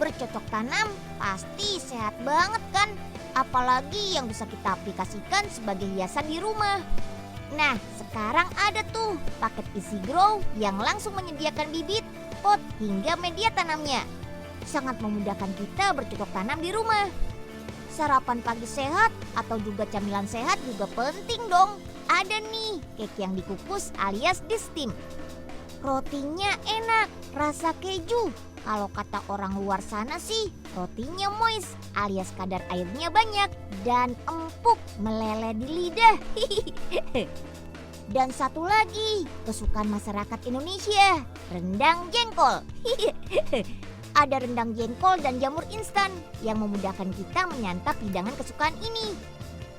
Bercocok tanam pasti sehat banget kan? Apalagi yang bisa kita aplikasikan sebagai hiasan di rumah. Nah, sekarang ada tuh paket Easy Grow yang langsung menyediakan bibit, pot, hingga media tanamnya. Sangat memudahkan kita bercocok tanam di rumah. Sarapan pagi sehat atau juga camilan sehat juga penting dong. Ada nih cake yang dikukus alias di steam. Rotinya enak, rasa keju. Kalau kata orang luar sana sih, rotinya moist alias kadar airnya banyak dan empuk meleleh di lidah. Dan satu lagi, kesukaan masyarakat Indonesia, rendang jengkol. Ada rendang jengkol dan jamur instan yang memudahkan kita menyantap hidangan kesukaan ini.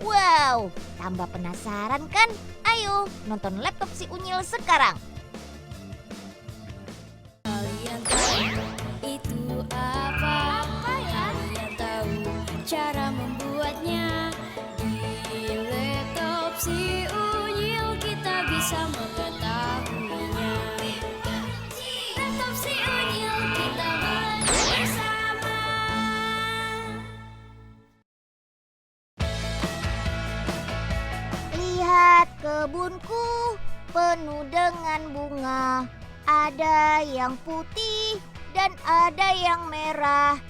Wow, tambah penasaran kan? Ayo nonton laptop si Unyil sekarang. Kalian tahu itu apa? Kalian tahu cara membuatnya? Di laptop si Unyil kita bisa mengetahuinya. Laptop si Unyil kita belajar bersama. Lihat kebunku penuh dengan bunga. Ada yang putih dan ada yang merah.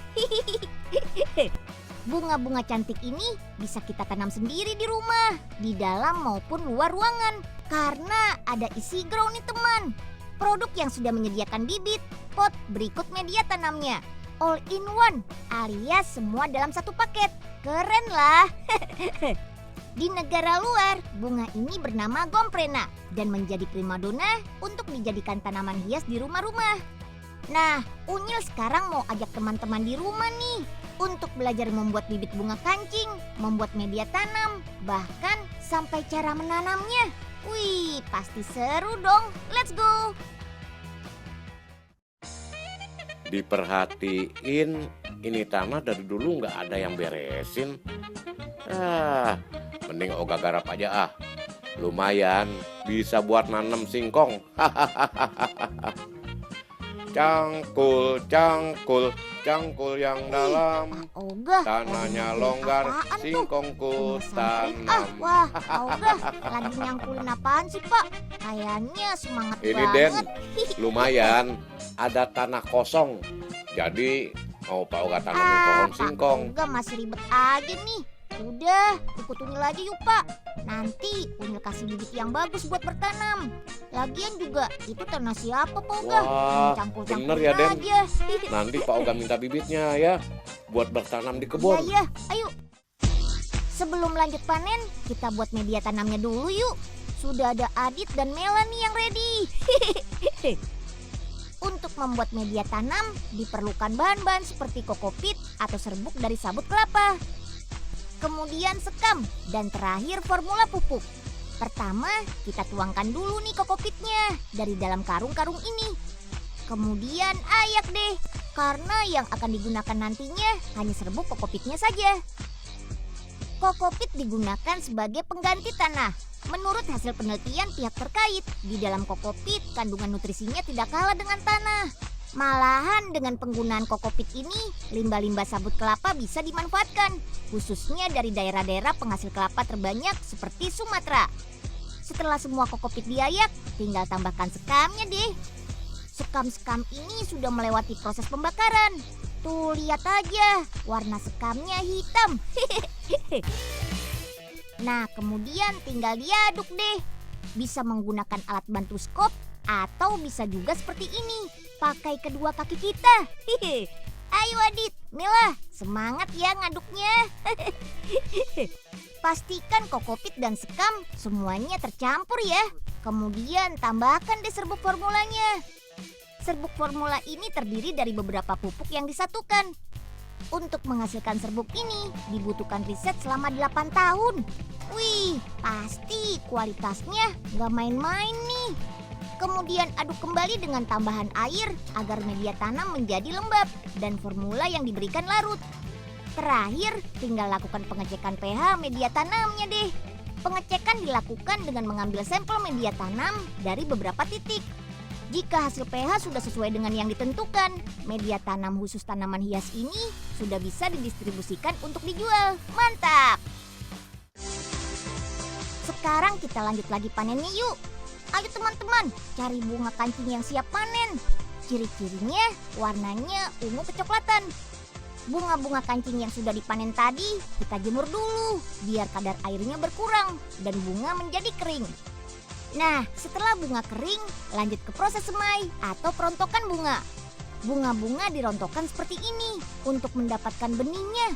Bunga-bunga cantik ini bisa kita tanam sendiri di rumah, di dalam maupun luar ruangan. Karena ada Easy Grow nih teman. Produk yang sudah menyediakan bibit, pot, berikut media tanamnya. All in one alias semua dalam satu paket. Keren lah. Di negara luar, bunga ini bernama gomprena dan menjadi primadona untuk dijadikan tanaman hias di rumah-rumah. Nah, Unyil sekarang mau ajak teman-teman di rumah nih untuk belajar membuat bibit bunga kancing, membuat media tanam, bahkan sampai cara menanamnya. Wih, pasti seru dong. Let's go! Diperhatiin, ini tanah dari dulu nggak ada yang beresin. Mending Oga garap aja ah. Lumayan, bisa buat nanem singkong. Cangkul, cangkul, cangkul yang dalam. Oga, Tanahnya lagi longgar, apaan tuh? singkongku Sampai tanam. wah, Oga, lagi nyangkulin apaan sih Pak? Kayaknya semangat Ini banget. Den, lumayan ada tanah kosong. Jadi mau Pak Oga tanamin pohon Pak singkong. Oga masih ribet aja nih. Udah, ikut Unyil aja yuk Pak. Nanti Unyil kasih bibit yang bagus buat bertanam. Lagian juga itu tanah siapa Pak Oga? Wah, Campur-campurin bener ya, Den. aja. Nanti Pak Oga minta bibitnya ya, buat bertanam di Iya, kebun. iya, ayo. Sebelum lanjut panen, kita buat media tanamnya dulu yuk. Sudah ada Adit dan Mela nih yang ready. Untuk membuat media tanam, diperlukan bahan-bahan seperti kokopit atau serbuk dari sabut kelapa. Kemudian sekam, dan terakhir formula pupuk. Pertama, kita tuangkan dulu nih kokopitnya dari dalam karung-karung ini. Kemudian ayak deh, karena yang akan digunakan nantinya hanya serbuk kokopitnya saja. Kokopit digunakan sebagai pengganti tanah. Menurut hasil penelitian pihak terkait, di dalam kokopit kandungan nutrisinya tidak kalah dengan tanah. Malahan dengan penggunaan kokopit ini, limbah-limbah sabut kelapa bisa dimanfaatkan, khususnya dari daerah-daerah penghasil kelapa terbanyak seperti Sumatera. Setelah semua kokopit diayak, tinggal tambahkan sekamnya deh. Sekam-sekam ini sudah melewati proses pembakaran. Tuh lihat aja, warna sekamnya hitam. Nah, kemudian tinggal diaduk deh. Bisa menggunakan alat bantu skop atau bisa juga seperti ini, pakai kedua kaki kita. Ayo Adit, Mela, semangat ya ngaduknya. Pastikan kokopit dan sekam semuanya tercampur ya. Kemudian tambahkan deh serbuk formulanya. Serbuk formula ini terdiri dari beberapa pupuk yang disatukan. Untuk menghasilkan serbuk ini dibutuhkan riset selama 8 tahun. Wih, pasti kualitasnya nggak main-main nih. Kemudian aduk kembali dengan tambahan air agar media tanam menjadi lembab dan formula yang diberikan larut. Terakhir, tinggal lakukan pengecekan pH media tanamnya deh. Pengecekan dilakukan dengan mengambil sampel media tanam dari beberapa titik. Jika hasil pH sudah sesuai dengan yang ditentukan, media tanam khusus tanaman hias ini sudah bisa didistribusikan untuk dijual. Mantap! Sekarang kita lanjut lagi panennya yuk. Ayo teman-teman, cari bunga kancing yang siap panen. Ciri-cirinya warnanya ungu kecoklatan. Bunga-bunga kancing yang sudah dipanen tadi kita jemur dulu biar kadar airnya berkurang dan bunga menjadi kering. Nah, setelah bunga kering, lanjut ke proses semai atau perontokan bunga. Bunga-bunga dirontokkan seperti ini untuk mendapatkan benihnya.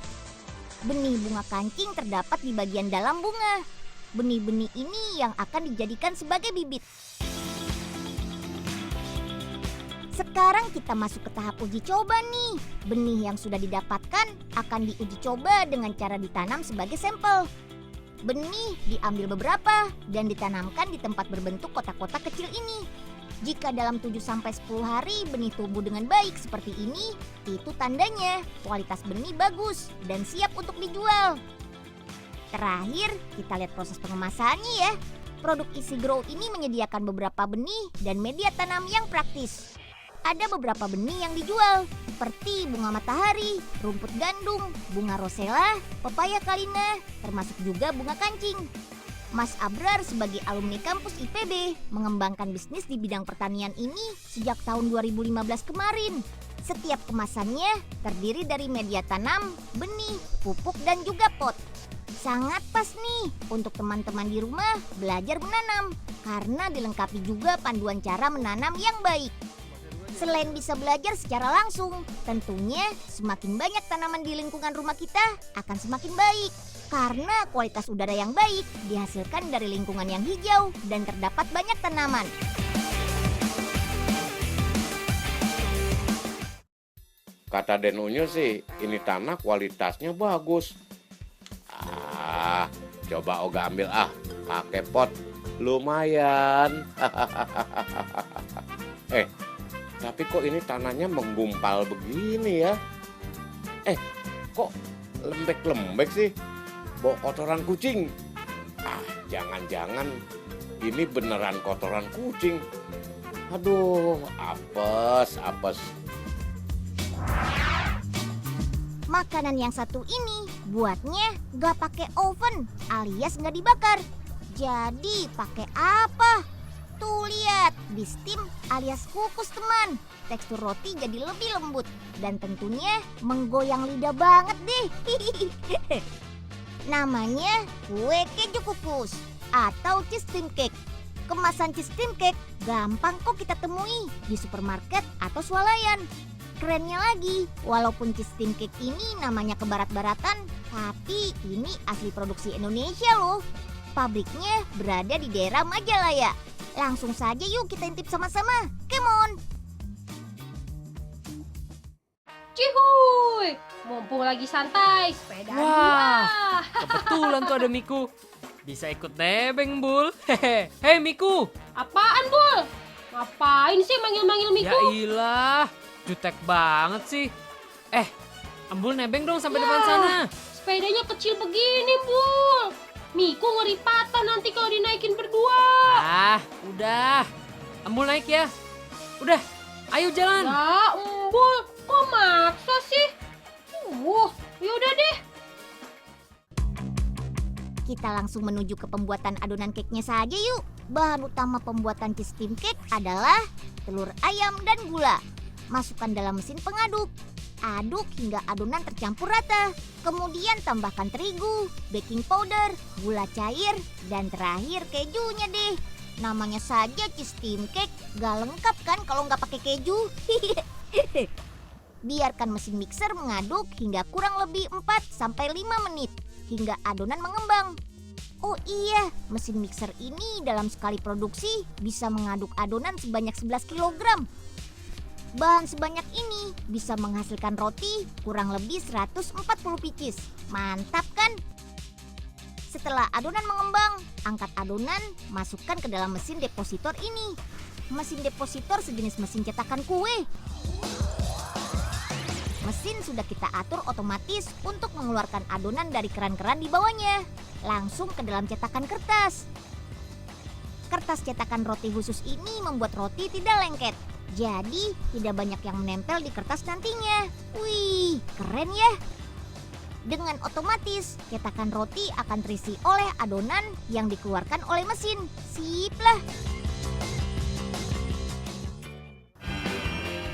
Benih bunga kancing terdapat di bagian dalam bunga. Benih-benih ini yang akan dijadikan sebagai bibit. Sekarang kita masuk ke tahap uji coba nih. Benih yang sudah didapatkan akan diuji coba dengan cara ditanam sebagai sampel. Benih diambil beberapa dan ditanamkan di tempat berbentuk kotak-kotak kecil ini. Jika dalam 7-10 hari benih tumbuh dengan baik seperti ini, itu tandanya kualitas benih bagus dan siap untuk dijual. Terakhir, kita lihat proses pengemasannya ya. Produk Easy Grow ini menyediakan beberapa benih dan media tanam yang praktis. Ada beberapa benih yang dijual, seperti bunga matahari, rumput gandum, bunga rosella, pepaya kalina, termasuk juga bunga kancing. Mas Abrar sebagai alumni kampus IPB mengembangkan bisnis di bidang pertanian ini sejak tahun 2015 kemarin. Setiap kemasannya terdiri dari media tanam, benih, pupuk, dan juga pot. Sangat pas nih untuk teman-teman di rumah belajar menanam, karena dilengkapi juga panduan cara menanam yang baik. Selain bisa belajar secara langsung, tentunya semakin banyak tanaman di lingkungan rumah kita akan semakin baik. Karena kualitas udara yang baik dihasilkan dari lingkungan yang hijau dan terdapat banyak tanaman. Kata Denunya sih, ini tanah kualitasnya bagus. Coba Oga ambil pakai pot. Lumayan. Tapi kok ini tanahnya menggumpal begini ya? Kok lembek-lembek sih? Bawa kotoran kucing. Jangan-jangan ini beneran kotoran kucing. Aduh, apes. Makanan yang satu ini buatnya gak pakai oven alias gak dibakar. Jadi pakai apa? Tuh lihat, di steam alias kukus teman. Tekstur roti jadi lebih lembut dan tentunya menggoyang lidah banget deh. Namanya kue keju kukus atau cheese steam cake. Kemasan cheese steam cake gampang kok kita temui di supermarket atau swalayan. Kerennya lagi, walaupun cheese steam cake ini namanya kebarat-baratan, tapi ini asli produksi Indonesia loh. Pabriknya berada di daerah Majalaya. Langsung saja yuk kita intip sama-sama. Come on! Cihuy, mumpung lagi santai, sepedaan Wah, kebetulan tuh ada Miku. Bisa ikut nebeng, Bul. Hei Miku. Apaan, Bul? Ngapain sih manggil-manggil Miku? Ya ilah, jutek banget sih. Ambul nebeng dong sampai depan sana. Sepedanya kecil begini, Bul. Miku ngeri patah nanti kalau dinaikin berdua. Udah. Ambul naik ya. Udah, ayo jalan. Ya, Embul, kok maksa sih? Yaudah deh. Kita langsung menuju ke pembuatan adonan cake-nya saja yuk. Bahan utama pembuatan cheese steam cake adalah telur ayam dan gula. Masukkan dalam mesin pengaduk. Aduk hingga adonan tercampur rata. Kemudian tambahkan terigu, baking powder, gula cair, dan terakhir kejunya deh. Namanya saja cheese steam cake, gak lengkap kan kalau nggak pakai keju. Biarkan mesin mixer mengaduk hingga kurang lebih 4-5 menit hingga adonan mengembang. Oh iya, mesin mixer ini dalam sekali produksi bisa mengaduk adonan sebanyak 11 kg. Bahan sebanyak ini bisa menghasilkan roti kurang lebih 140 pieces. Mantap kan? Setelah adonan mengembang, angkat adonan, masukkan ke dalam mesin depositor ini. Mesin depositor sejenis mesin cetakan kue. Mesin sudah kita atur otomatis untuk mengeluarkan adonan dari keran-keran di bawahnya. Langsung ke dalam cetakan kertas. Kertas cetakan roti khusus ini membuat roti tidak lengket. Jadi tidak banyak yang menempel di kertas nantinya. Wih, keren ya. Dengan otomatis, cetakan roti akan terisi oleh adonan yang dikeluarkan oleh mesin. Sip lah.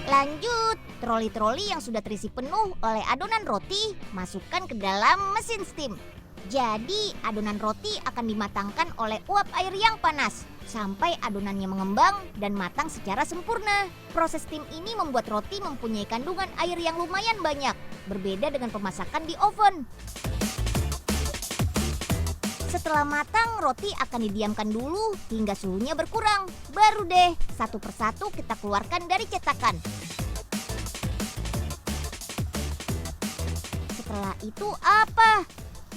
Lanjut, troli-troli yang sudah terisi penuh oleh adonan roti masukkan ke dalam mesin steam. Jadi adonan roti akan dimatangkan oleh uap air yang panas sampai adonannya mengembang dan matang secara sempurna. Proses steam ini membuat roti mempunyai kandungan air yang lumayan banyak, berbeda dengan pemasakan di oven. Setelah matang, roti akan didiamkan dulu hingga suhunya berkurang. Baru deh, satu persatu kita keluarkan dari cetakan. Setelah itu apa?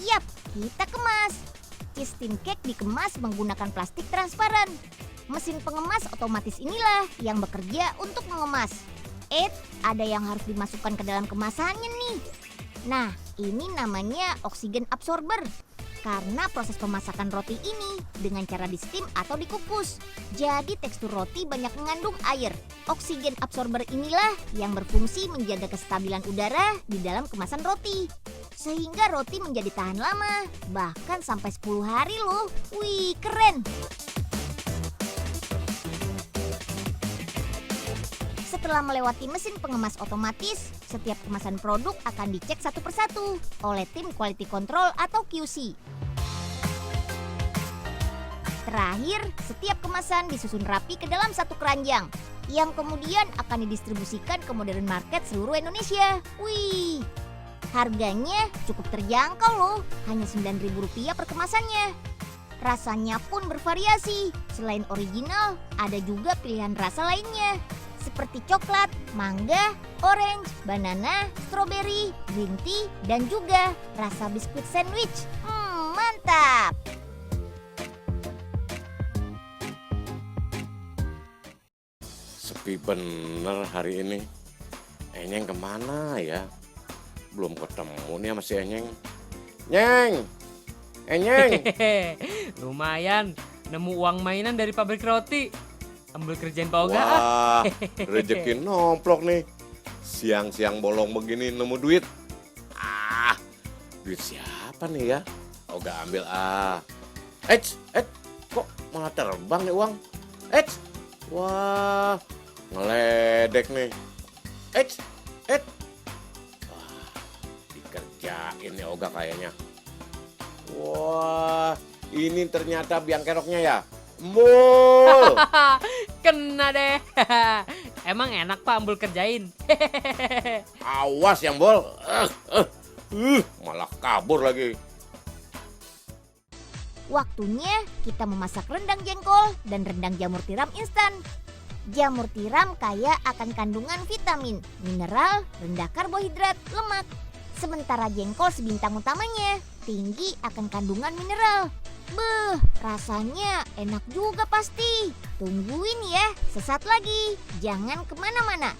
Yap, kita kemas. Cheese steam cake dikemas menggunakan plastik transparan. Mesin pengemas otomatis inilah yang bekerja untuk mengemas. Ada yang harus dimasukkan ke dalam kemasannya nih. Nah, ini namanya oksigen absorber. Karena proses pemasakan roti ini dengan cara di steam atau dikukus. Jadi tekstur roti banyak mengandung air. Oksigen absorber inilah yang berfungsi menjaga kestabilan udara di dalam kemasan roti. Sehingga roti menjadi tahan lama, bahkan sampai 10 hari loh. Wih, keren! Setelah melewati mesin pengemas otomatis, setiap kemasan produk akan dicek satu persatu oleh tim quality control atau QC. Terakhir, setiap kemasan disusun rapi ke dalam satu keranjang yang kemudian akan didistribusikan ke modern market seluruh Indonesia. Wih, harganya cukup terjangkau loh, hanya Rp9.000 per kemasannya. Rasanya pun bervariasi, selain original, ada juga pilihan rasa lainnya. Seperti coklat, mangga, orange, banana, strawberry, green tea, dan juga rasa biskuit sandwich. Mantap! Sepi bener hari ini. Enyeng kemana ya? Belum ketemu nih sama si Enyeng. Nyeng! Enyeng! Lumayan, nemu uang mainan dari pabrik roti. Ambil kerjaan Pak Oga. Wah, rezeki nomplok nih. Siang-siang bolong begini nemu duit. Duit siapa nih ya? Oga ambil kok malah terbang nih uang? Wah, ngeledek nih. Wah, dikerjain nih Oga kayaknya. Wah, ini ternyata biang keroknya ya. Mul. Kena deh. Emang enak Pak Ambul kerjain. Awas yang bol. Malah kabur lagi. Waktunya kita memasak rendang jengkol dan rendang jamur tiram instan. Jamur tiram kaya akan kandungan vitamin, mineral, rendah karbohidrat, lemak. Sementara jengkol sebintang utamanya, tinggi akan kandungan mineral. Beuh, rasanya enak juga pasti. Tungguin ya, sesaat lagi. Jangan kemana-mana.